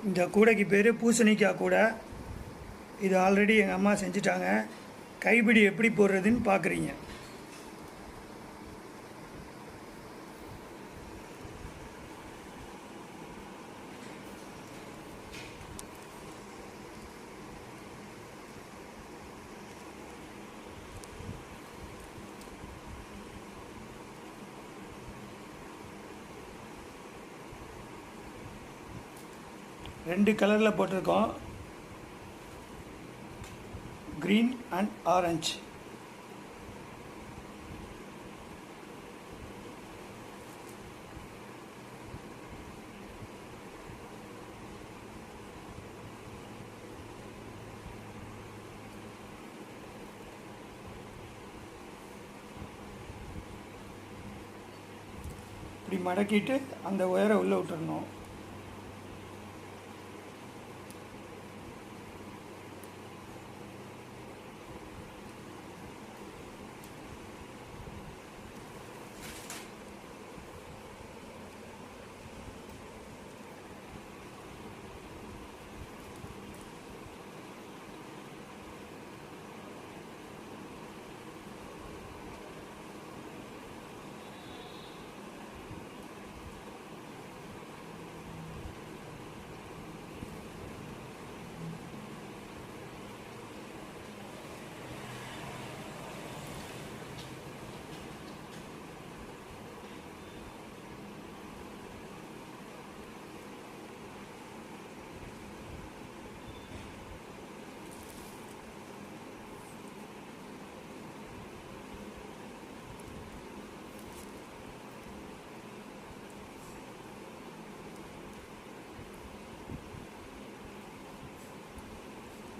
இந்த கூடைக்கு பேர் பூசணிக்காய் கூடை. இது ஆல்ரெடி எங்கள் அம்மா செஞ்சுட்டாங்க. கைப்பிடி எப்படி போடுறதுன்னு பார்க்குறீங்க. ரெண்டு கலரில் போட்டிருக்கோம், க்ரீன் அண்ட் ஆரஞ்சு. இப்படி மடக்கிட்டு அந்த ஒயரை உள்ளே விட்டுறணும்.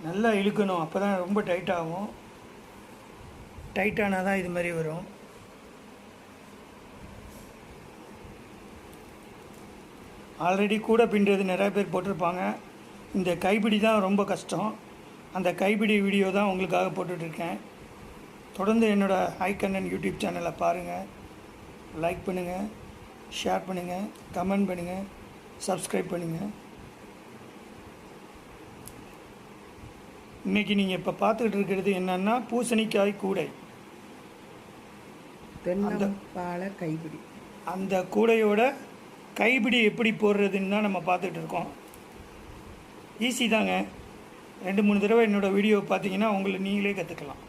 நல்லா இழுக்கணும், அப்போ தான் ரொம்ப டைட்டாகும். டைட்டானால் தான் இது மாதிரி வரும். ஆல்ரெடி கூட பின்னுறது நிறைய பேர் போட்டிருப்பாங்க. இந்த கைப்பிடி தான் ரொம்ப கஷ்டம். அந்த கைப்பிடி வீடியோ தான் உங்களுக்காக போட்டுட்ருக்கேன். தொடர்ந்து என்னோடய ஹைகண்ணன் யூடியூப் சேனலை பாருங்கள். லைக் பண்ணுங்கள், ஷேர் பண்ணுங்கள், கமெண்ட் பண்ணுங்கள், சப்ஸ்கிரைப் பண்ணுங்கள். இன்றைக்கி நீங்கள் இப்போ பார்த்துக்கிட்டு இருக்கிறது என்னென்னா பூசணிக்காய் கூடை. தென்னம்பாலை கைப்பிடி. அந்த கூடையோட கைப்பிடி எப்படி போடுறதுன்னு தான் நம்ம பார்த்துக்கிட்டு இருக்கோம். ஈஸி தாங்க. 2-3 தடவை என்னோடய வீடியோ பார்த்தீங்கன்னா உங்களை நீங்களே கற்றுக்கலாம்.